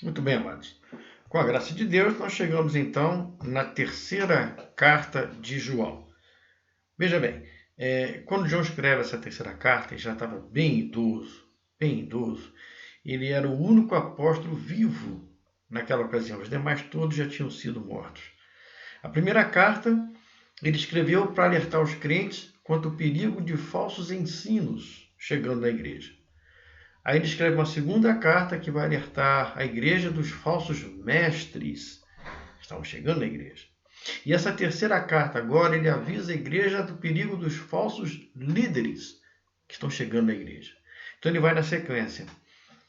Muito bem, amados. Com a graça de Deus, nós chegamos então na terceira carta de João. Veja bem, quando João escreve essa terceira carta, ele já estava bem idoso. Ele era o único apóstolo vivo naquela ocasião. Os demais todos já tinham sido mortos. A primeira carta ele escreveu para alertar os crentes quanto ao perigo de falsos ensinos chegando na igreja. Aí ele escreve uma segunda carta que vai alertar a igreja dos falsos mestres que estavam chegando na igreja. E essa terceira carta agora ele avisa a igreja do perigo dos falsos líderes que estão chegando na igreja. Então ele vai na sequência.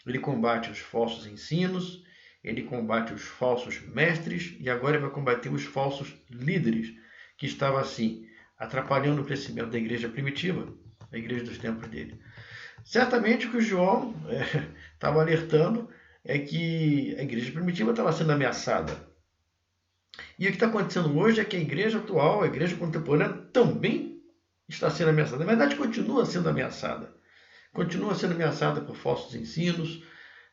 Ele combate os falsos ensinos, ele combate os falsos mestres e agora ele vai combater os falsos líderes que estavam assim atrapalhando o crescimento da igreja primitiva, a igreja dos tempos dele. Certamente o que o João estava alertando é que a igreja primitiva estava sendo ameaçada. E o que está acontecendo hoje é que a igreja atual, a igreja contemporânea, também está sendo ameaçada. Na verdade, continua sendo ameaçada. Continua sendo ameaçada por falsos ensinos,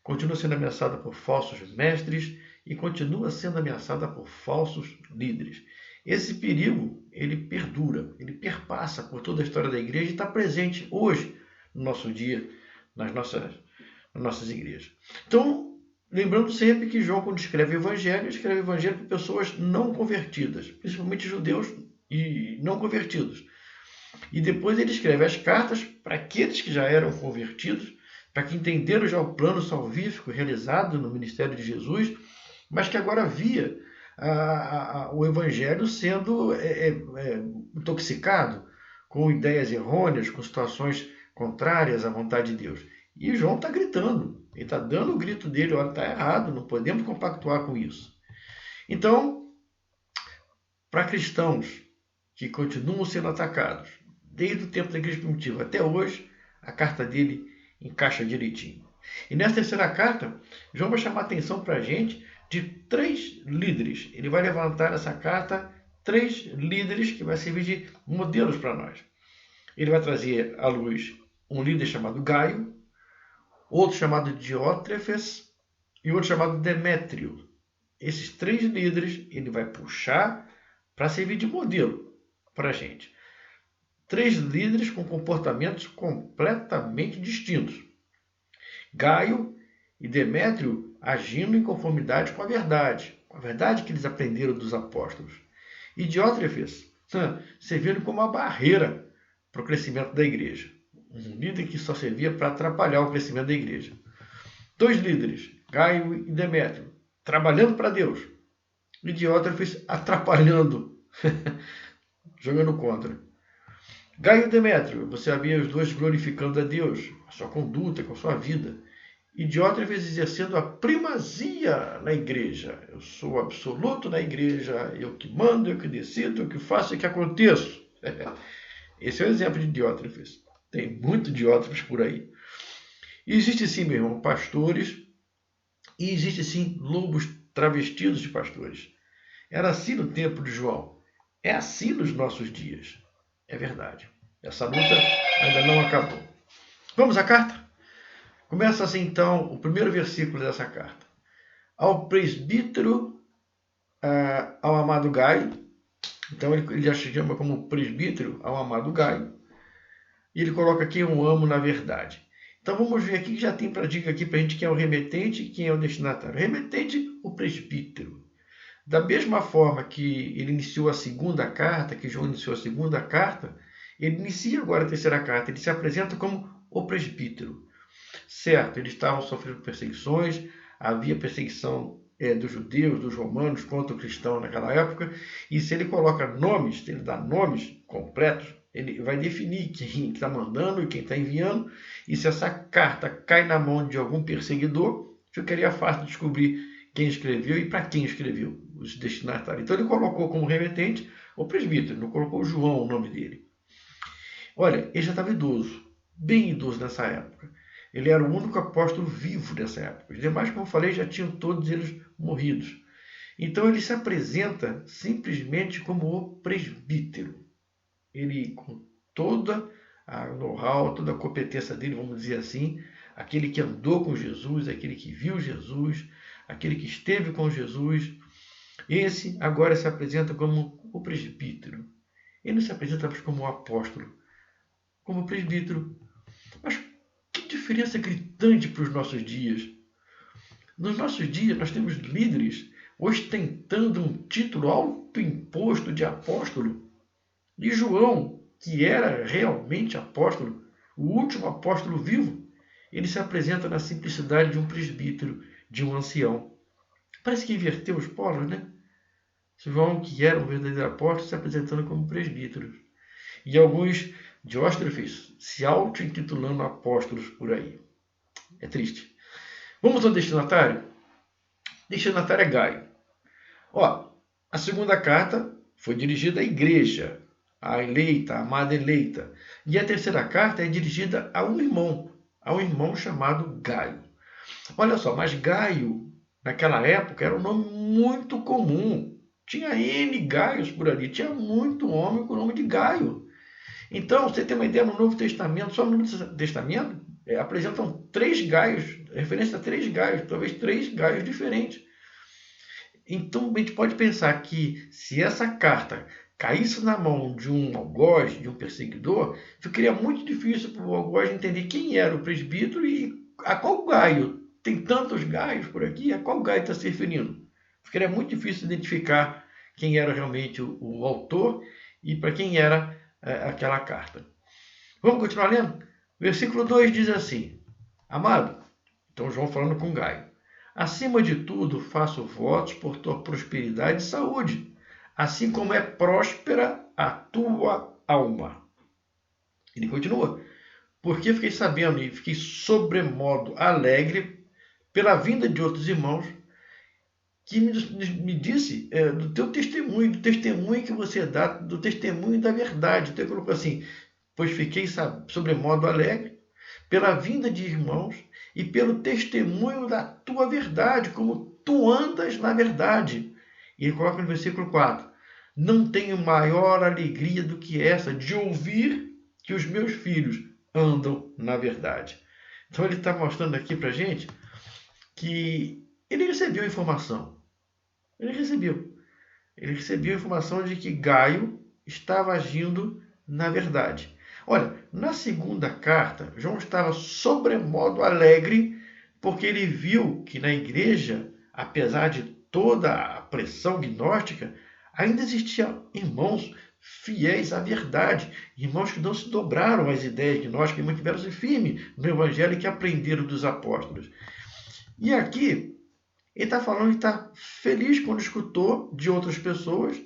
continua sendo ameaçada por falsos mestres e continua sendo ameaçada por falsos líderes. Esse perigo, ele perdura, ele perpassa por toda a história da igreja e está presente hoje, no nosso dia, nas nossas igrejas. Então, lembrando sempre que João, quando escreve o evangelho para pessoas não convertidas, principalmente judeus e não convertidos. E depois ele escreve as cartas para aqueles que já eram convertidos, para que entenderam já o plano salvífico realizado no ministério de Jesus, mas que agora via o evangelho sendo intoxicado com ideias errôneas, com situações contrárias à vontade de Deus. E João está gritando, ele está dando o grito dele, olha, está errado, não podemos compactuar com isso. Então, para cristãos que continuam sendo atacados, desde o tempo da igreja primitiva até hoje, a carta dele encaixa direitinho. E nessa terceira carta, João vai chamar a atenção para a gente de 3 líderes. Ele vai levantar nessa carta 3 líderes que vai servir de modelos para nós. Ele vai trazer à luz um líder chamado Gaio, outro chamado Diótrefes e outro chamado Demétrio. Esses 3 líderes ele vai puxar para servir de modelo para a gente. 3 líderes com comportamentos completamente distintos. Gaio e Demétrio agindo em conformidade com a verdade que eles aprenderam dos apóstolos. E Diótrefes servindo como uma barreira para o crescimento da igreja. Um líder que só servia para atrapalhar o crescimento da igreja. 2 líderes, Gaio e Demétrio, trabalhando para Deus. E Diótrefes atrapalhando, jogando contra. Gaio e Demétrio, você havia os dois glorificando a Deus, a sua conduta, com a sua vida. E Diótrefes exercendo a primazia na igreja. Eu sou absoluto na igreja, eu que mando, eu que decido, eu que faço e que aconteço. Esse é o exemplo de Diótrefes. Tem muito Diótrefes por aí. E existe sim, meu irmão, pastores, e existe sim lobos travestidos de pastores. Era assim no tempo de João. É assim nos nossos dias. É verdade. Essa luta ainda não acabou. Vamos à carta? Começa assim então o primeiro versículo dessa carta. Ao presbítero, ao amado Gaio. Então ele já se chama como presbítero ao amado Gaio. E ele coloca aqui um amo na verdade. Então vamos ver aqui que já tem para dica aqui para a gente quem é o remetente e quem é o destinatário. O remetente, o presbítero. Da mesma forma que ele iniciou a segunda carta, que João iniciou a segunda carta, ele inicia agora a terceira carta. Ele se apresenta como o presbítero. Certo, eles estavam sofrendo perseguições, havia perseguição dos judeus, dos romanos contra o cristão naquela época, e se ele coloca nomes, se ele dá nomes completos, ele vai definir quem está mandando e quem está enviando, e se essa carta cai na mão de algum perseguidor, ficaria fácil descobrir quem escreveu e para quem escreveu, os destinatários. Então ele colocou como remetente o presbítero, não colocou João o nome dele. Olha, ele já estava idoso, bem idoso nessa época. Ele era o único apóstolo vivo dessa época. Os demais, como eu falei, já tinham todos eles morridos. Então ele se apresenta simplesmente como o presbítero. Ele, com toda a know-how, toda a competência dele, vamos dizer assim, aquele que andou com Jesus, aquele que viu Jesus, aquele que esteve com Jesus. Esse agora se apresenta como o presbítero. Ele não se apresenta como o apóstolo, como o presbítero. Mas que diferença gritante para os nossos dias. Nos nossos dias, nós temos líderes ostentando um título autoimposto de apóstolo. E João, que era realmente apóstolo, o último apóstolo vivo, ele se apresenta na simplicidade de um presbítero, de um ancião. Parece que inverteu os polos, né? João, que era um verdadeiro apóstolo, se apresentando como presbítero. E alguns dióstrefes se auto-intitulando apóstolos por aí. É triste. Vamos ao destinatário? Destinatário é Gaio. A segunda carta foi dirigida à igreja, à eleita, à amada eleita. E a terceira carta é dirigida a um irmão chamado Gaio. Olha só, mas Gaio, naquela época, era um nome muito comum. Tinha N Gaios por ali, tinha muito homem com o nome de Gaio. Então, você tem uma ideia, no Novo Testamento, só no Novo Testamento, apresentam 3 Gaios, referência a 3 Gaios, talvez 3 Gaios diferentes. Então, a gente pode pensar que se essa carta caísse na mão de um algoz, de um perseguidor, ficaria muito difícil para o algoz entender quem era o presbítero e a qual Gaio. Tem tantos Gaios por aqui, a qual Gaio está se referindo? Ficaria muito difícil identificar quem era realmente o autor e para quem era aquela carta. Vamos continuar lendo? Versículo 2 diz assim: Amado, então João falando com Gaio, acima de tudo faço votos por tua prosperidade e saúde, assim como é próspera a tua alma. Ele continua: porque fiquei sabendo e fiquei sobremodo alegre pela vinda de outros irmãos, que me disse do teu testemunho, do testemunho que você dá, do testemunho da verdade. Então ele colocou assim: pois fiquei sobremodo alegre pela vinda de irmãos e pelo testemunho da tua verdade, como tu andas na verdade. E ele coloca no versículo 4: não tenho maior alegria do que essa, de ouvir que os meus filhos andam na verdade. Então ele está mostrando aqui para a gente que ele recebeu informação. Ele recebeu a informação de que Gaio estava agindo na verdade. Olha, na segunda carta, João estava sobremodo alegre porque ele viu que na igreja, apesar de toda a pressão gnóstica, ainda existiam irmãos fiéis à verdade, irmãos que não se dobraram às ideias gnósticas e mantiveram-se firmes no evangelho que aprenderam dos apóstolos. E aqui, ele está falando que está feliz quando escutou de outras pessoas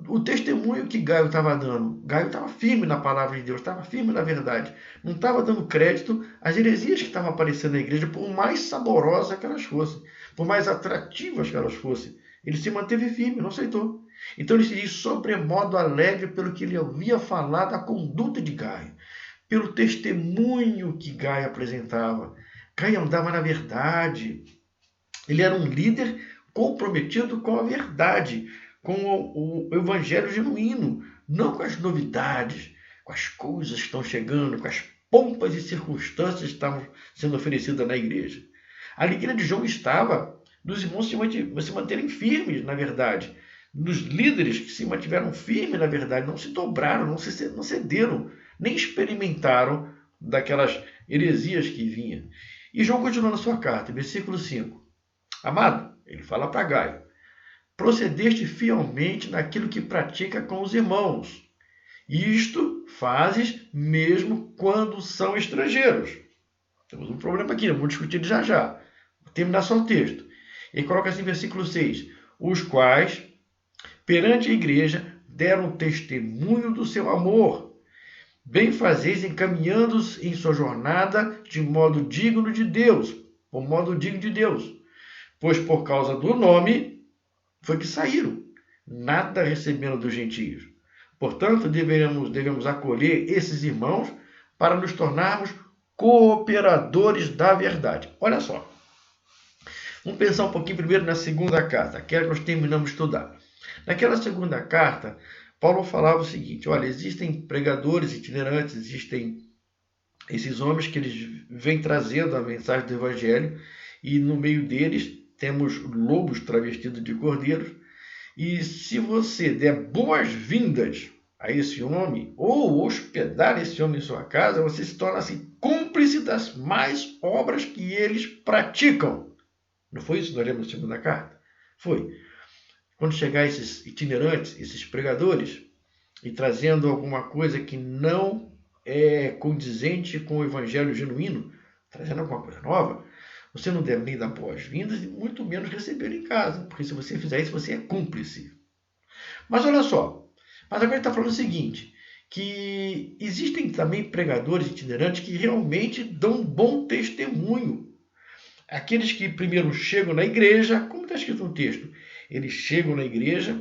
o testemunho que Gaio estava dando. Gaio estava firme na palavra de Deus, estava firme na verdade. Não estava dando crédito às heresias que estavam aparecendo na igreja, por mais saborosas que elas fossem, por mais atrativas que elas fossem. Ele se manteve firme, não aceitou. Então ele se diz sobremodo alegre pelo que ele havia falado da conduta de Gaio, pelo testemunho que Gaio apresentava. Gaio andava na verdade. Ele era um líder comprometido com a verdade, com o evangelho genuíno, não com as novidades, com as coisas que estão chegando, com as pompas e circunstâncias que estavam sendo oferecidas na igreja. A alegria de João estava nos irmãos se manterem firmes na verdade, nos líderes que se mantiveram firmes na verdade, não se dobraram, não cederam, nem experimentaram daquelas heresias que vinham. E João continua na sua carta, versículo 5. Amado, ele fala para Gaio, procedeste fielmente naquilo que pratica com os irmãos. Isto fazes mesmo quando são estrangeiros. Temos um problema aqui, vamos discutir já já. Vou terminar só o texto. Ele coloca assim, versículo 6. Os quais, perante a igreja, deram testemunho do seu amor. Bem fazeis encaminhando-os em sua jornada de modo digno de Deus. Por modo digno de Deus. Pois por causa do nome foi que saíram, nada recebendo dos gentios. Portanto, devemos acolher esses irmãos para nos tornarmos cooperadores da verdade. Olha só, vamos pensar um pouquinho primeiro na segunda carta, aquela que nós terminamos de estudar. Naquela segunda carta, Paulo falava o seguinte: olha, existem pregadores itinerantes, existem esses homens que eles vêm trazendo a mensagem do Evangelho, e no meio deles temos lobos travestidos de cordeiros. E se você der boas-vindas a esse homem, ou hospedar esse homem em sua casa, você se torna assim cúmplice das más obras que eles praticam. Não foi isso que nós lemos na segunda carta? Foi. Quando chegar esses itinerantes, esses pregadores, e trazendo alguma coisa que não é condizente com o evangelho genuíno, trazendo alguma coisa nova, você não deve nem dar boas-vindas e muito menos receber em casa, porque se você fizer isso, você é cúmplice. Mas olha só, mas agora ele está falando o seguinte, que existem também pregadores itinerantes que realmente dão bom testemunho. Aqueles que primeiro chegam na igreja, como está escrito no texto, eles chegam na igreja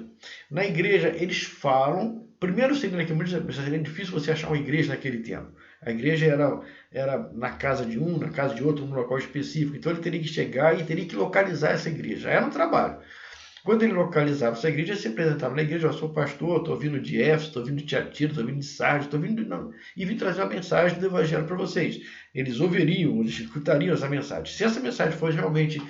eles falam. Primeiro, seria difícil você achar uma igreja naquele tempo. A igreja era na casa de um, na casa de outro, num local específico. Então ele teria que chegar e teria que localizar essa igreja. Era um trabalho. Quando ele localizava essa igreja, ele se apresentava na igreja: eu sou pastor, estou vindo de Éfeso, estou vindo de Tiatira, estou vindo de Sardes, estou vindo e vim trazer a mensagem do evangelho para vocês. Eles ouviriam, eles escutariam essa mensagem. Se essa mensagem fosse realmente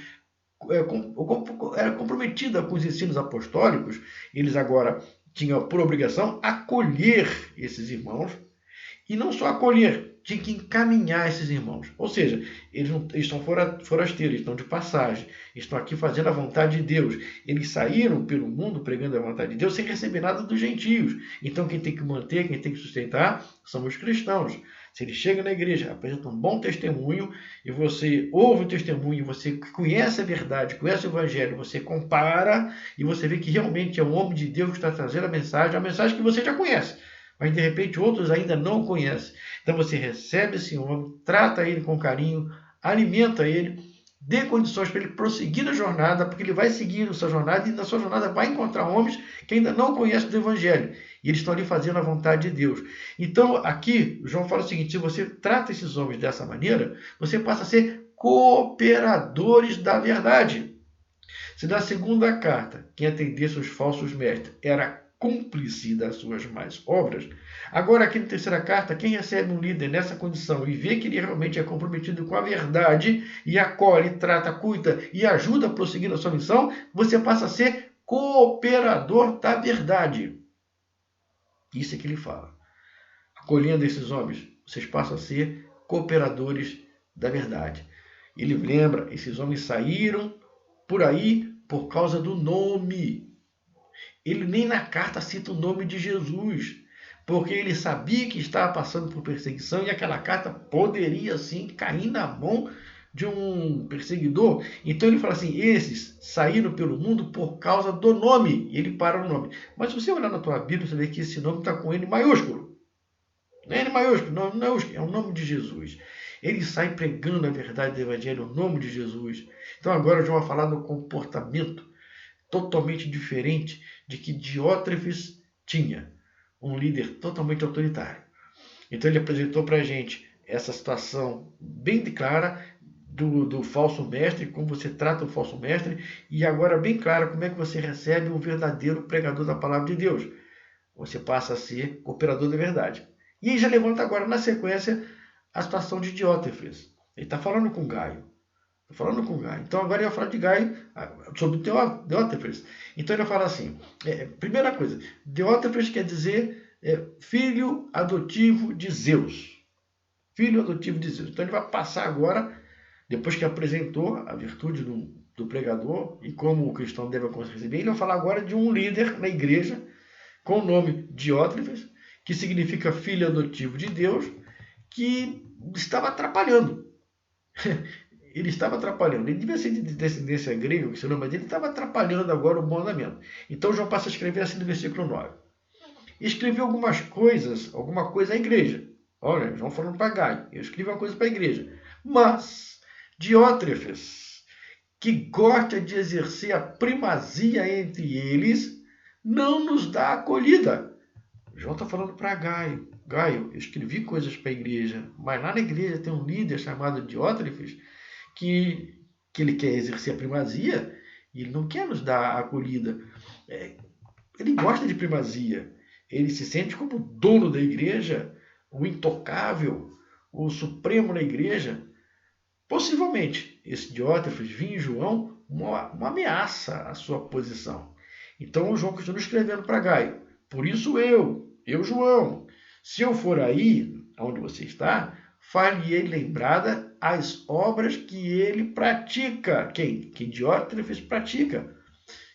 era comprometida com os ensinos apostólicos, eles agora tinham por obrigação acolher esses irmãos, e não só acolher, tinha que encaminhar esses irmãos. Ou seja, eles estão forasteiros, eles estão de passagem, estão aqui fazendo a vontade de Deus. Eles saíram pelo mundo pregando a vontade de Deus sem receber nada dos gentios. Então quem tem que manter, quem tem que sustentar, são os cristãos. Se ele chega na igreja, apresenta um bom testemunho, e você ouve o testemunho, você conhece a verdade, conhece o evangelho, você compara e você vê que realmente é um homem de Deus que está trazendo a mensagem que você já conhece, mas de repente outros ainda não conhecem. Então você recebe esse homem, trata ele com carinho, alimenta ele, dê condições para ele prosseguir na jornada, porque ele vai seguir a sua jornada, e na sua jornada vai encontrar homens que ainda não conhecem do evangelho. E eles estão ali fazendo a vontade de Deus. Então, aqui, João fala o seguinte: se você trata esses homens dessa maneira, você passa a ser cooperadores da verdade. Se na segunda carta, quem atendesse os falsos mestres era cúmplice das suas más obras, agora aqui na terceira carta, quem recebe um líder nessa condição e vê que ele realmente é comprometido com a verdade, e acolhe, trata, cuida e ajuda a prosseguir na sua missão, você passa a ser cooperador da verdade. Isso é que ele fala. Acolhendo esses homens, vocês passam a ser cooperadores da verdade. Ele lembra: esses homens saíram por aí por causa do nome. Ele nem na carta cita o nome de Jesus, porque ele sabia que estava passando por perseguição, e aquela carta poderia sim cair na mão de um perseguidor. Então ele fala assim: esses saíram pelo mundo por causa do nome. E ele para no nome. Mas se você olhar na tua Bíblia, você vê que esse nome está com N maiúsculo. Não é N maiúsculo, não é o nome de Jesus. Ele sai pregando a verdade do Evangelho, o nome de Jesus. Então agora João vai falar do comportamento totalmente diferente de que Diótrefes tinha, um líder totalmente autoritário. Então ele apresentou para a gente essa situação bem clara do falso mestre, como você trata o falso mestre, e agora bem claro como é que você recebe um verdadeiro pregador da palavra de Deus. Você passa a ser cooperador da verdade. E aí já levanta agora, na sequência, a situação de Diótrefes. Ele está falando com Gaio. Então agora ele vai falar de Gaio, sobre Diótrefes. Então ele fala assim: primeira coisa, Diótrefes quer dizer filho adotivo de Zeus. Filho adotivo de Zeus. Então ele vai passar agora, depois que apresentou a virtude do pregador e como o cristão deve receber, ele vai falar agora de um líder na igreja com o nome Diótrefes, que significa filho adotivo de Deus, que estava atrapalhando. Ele estava atrapalhando. Ele devia ser de descendência grega, que se não, mas ele estava atrapalhando agora o bom andamento. Então João passa a escrever assim no versículo 9. Escreveu alguma coisa à igreja. Olha, João falando para Gaio. Eu escrevi uma coisa para a igreja. Mas Diótrefes, que gosta de exercer a primazia entre eles, não nos dá acolhida. João está falando para Gaio. Gaio, eu escrevi coisas para a igreja, mas lá na igreja tem um líder chamado Diótrefes que ele quer exercer a primazia e ele não quer nos dar a acolhida. Ele gosta de primazia. Ele se sente como dono da igreja, o intocável, o supremo na igreja, possivelmente esse Diótrefes via em João uma ameaça à sua posição. Então o João continua escrevendo para Gaio: por isso eu, João, se eu for aí, onde você está, far-lhe lembrada as obras que ele pratica. Quem? Que Diótrefes pratica.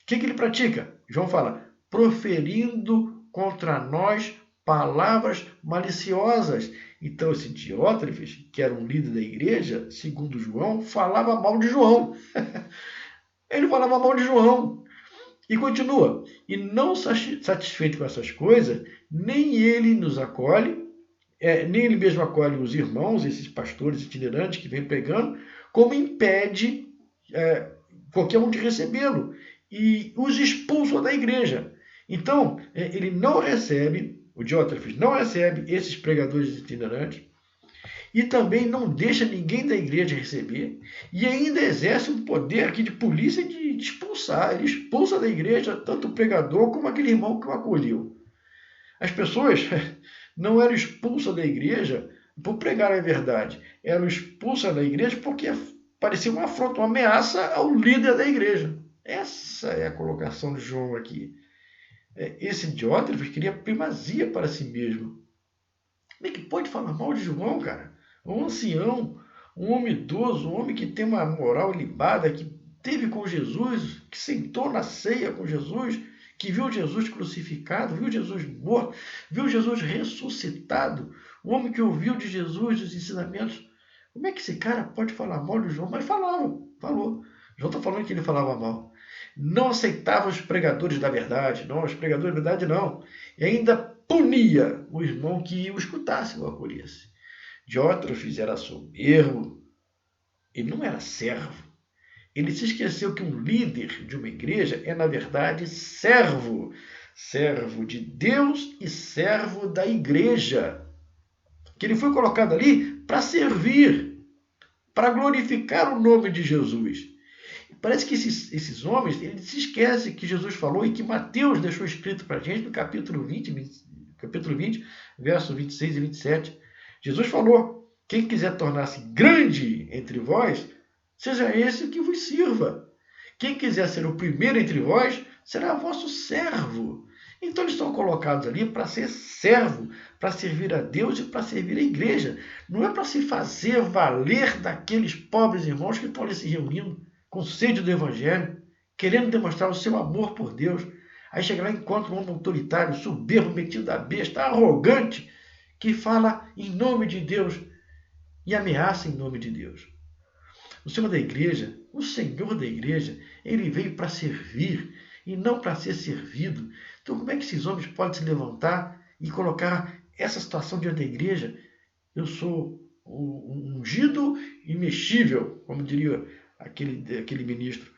O que ele pratica? João fala: proferindo contra nós palavras maliciosas. Então esse Diótrefes, que era um líder da igreja, segundo João, falava mal de João. Ele falava mal de João. E continua: e não satisfeito com essas coisas, nem ele nos acolhe, nem ele mesmo acolhe os irmãos, esses pastores itinerantes que vêm pregando, como impede qualquer um de recebê-lo e os expulsa da igreja. Então, ele não recebe, o Diótrefes não recebe esses pregadores itinerantes, e também não deixa ninguém da igreja receber, e ainda exerce um poder aqui de polícia de expulsar. Ele expulsa da igreja tanto o pregador como aquele irmão que o acolheu. As pessoas não eram expulsas da igreja por pregar a verdade, eram expulsas da igreja porque parecia uma afronta, uma ameaça ao líder da igreja. Essa é a colocação de João aqui. Esse Diótrefes queria primazia para si mesmo. Como é que pode falar mal de João, cara? Um ancião, um homem idoso, um homem que tem uma moral ilibada, que teve com Jesus, que sentou na ceia com Jesus, que viu Jesus crucificado, viu Jesus morto, viu Jesus ressuscitado, um homem que ouviu de Jesus os ensinamentos. Como é que esse cara pode falar mal de João? Mas falou. João está falando que ele falava mal. Não aceitava os pregadores da verdade. Não, os pregadores da verdade não. E ainda punia o irmão que o escutasse ou acolhesse. Diótrefes era soberbo. Ele não era servo. Ele se esqueceu que um líder de uma igreja é, na verdade, servo. Servo de Deus e servo da igreja. Que ele foi colocado ali para servir, para glorificar o nome de Jesus. Parece que esses homens, eles se esquecem que Jesus falou e que Mateus deixou escrito para a gente no capítulo 20, versos 26 e 27. Jesus falou: quem quiser tornar-se grande entre vós, seja esse que vos sirva. Quem quiser ser o primeiro entre vós, será vosso servo. Então eles estão colocados ali para ser servo, para servir a Deus e para servir a igreja. Não é para se fazer valer daqueles pobres irmãos que estão ali se reunindo com sede do evangelho, querendo demonstrar o seu amor por Deus. Aí chega lá e encontra um homem autoritário, soberbo, metido a besta, arrogante, que fala em nome de Deus e ameaça em nome de Deus. O Senhor da igreja, ele veio para servir e não para ser servido. Então, como é que esses homens podem se levantar e colocar essa situação diante da igreja? Eu sou um ungido imexível, como diria aquele ministro.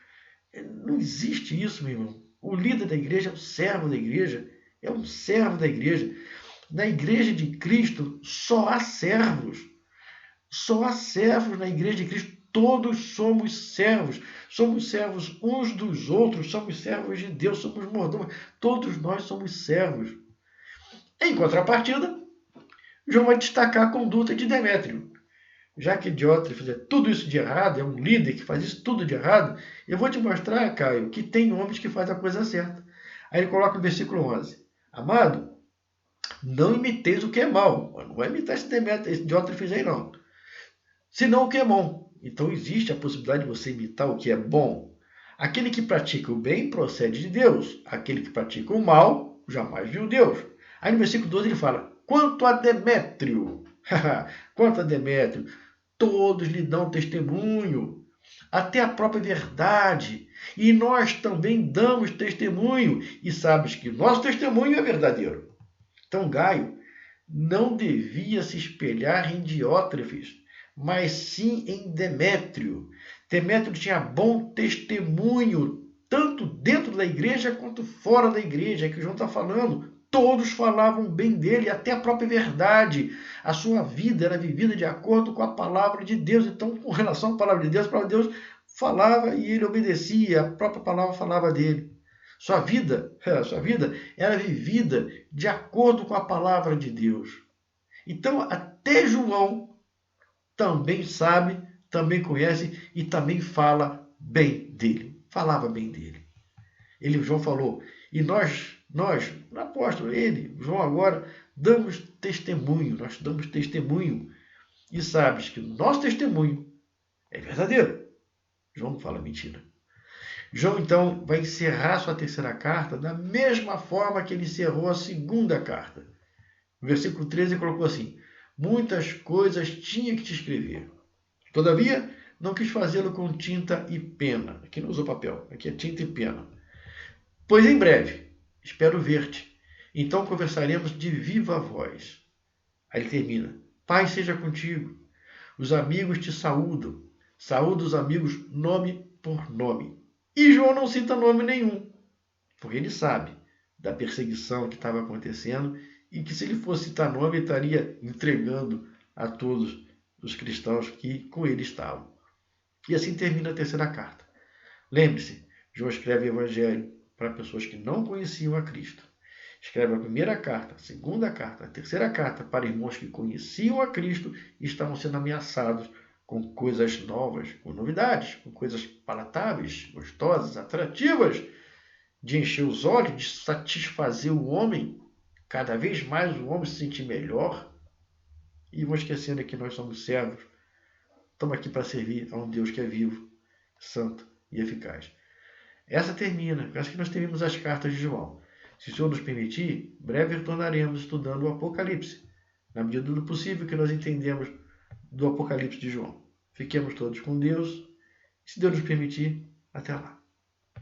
Não existe isso, meu irmão. O líder da igreja é o servo da igreja, é um servo da igreja. Na igreja de Cristo só há servos. Só há servos na igreja de Cristo. Todos somos servos uns dos outros, somos servos de Deus, somos mordomos, todos nós somos servos. Em contrapartida, João vai destacar a conduta de Demétrio. Já que Diótrefes é tudo isso de errado, é um líder que faz isso tudo de errado, eu vou te mostrar, Caio, que tem homens que fazem a coisa certa. Aí ele coloca no versículo 11: amado, não imiteis o que é mal. Não vai imitar esse Diótrefes aí, não. Senão o que é bom. Então existe a possibilidade de você imitar o que é bom. Aquele que pratica o bem procede de Deus. Aquele que pratica o mal jamais viu Deus. Aí no versículo 12 ele fala: quanto a Demétrio, todos lhe dão testemunho, até a própria verdade. E nós também damos testemunho, e sabes que nosso testemunho é verdadeiro. Então Gaio não devia se espelhar em Diótrefes, mas sim em Demétrio. Demétrio tinha bom testemunho, tanto dentro da igreja quanto fora da igreja, é que o João está falando. Todos falavam bem dele, até a própria verdade. A sua vida era vivida de acordo com a palavra de Deus. Então, com relação à palavra de Deus, a palavra de Deus falava e ele obedecia, a própria palavra falava dele. Sua vida era vivida de acordo com a palavra de Deus. Então, até João também sabe, também conhece e também fala bem dele. Falava bem dele. João falou, e nós, o apóstolo, João agora, nós damos testemunho. E sabes que o nosso testemunho é verdadeiro. João não fala mentira. João, então, vai encerrar sua terceira carta da mesma forma que ele encerrou a segunda carta. No versículo 13 ele colocou assim, muitas coisas tinha que te escrever. Todavia, não quis fazê-lo com tinta e pena. Aqui não usou papel, aqui é tinta e pena. Pois em breve, espero ver-te. Então conversaremos de viva voz. Aí ele termina. Paz seja contigo. Os amigos te saúdam. Saúda os amigos nome por nome. E João não cita nome nenhum, porque ele sabe da perseguição que estava acontecendo e que se ele fosse citar nome, ele estaria entregando a todos os cristãos que com ele estavam. E assim termina a terceira carta. Lembre-se, João escreve o Evangelho para pessoas que não conheciam a Cristo. Escreve a primeira carta, a segunda carta, a terceira carta para irmãos que conheciam a Cristo e estavam sendo ameaçados com coisas novas, com novidades, com coisas palatáveis, gostosas, atrativas, de encher os olhos, de satisfazer o homem, cada vez mais o homem se sentir melhor. E vão esquecendo que nós somos servos, estamos aqui para servir a um Deus que é vivo, santo e eficaz. Essa termina, acho que nós terminamos as cartas de João. Se o Senhor nos permitir, breve retornaremos estudando o Apocalipse, na medida do possível que nós entendemos do Apocalipse de João. Fiquemos todos com Deus, se Deus nos permitir, até lá.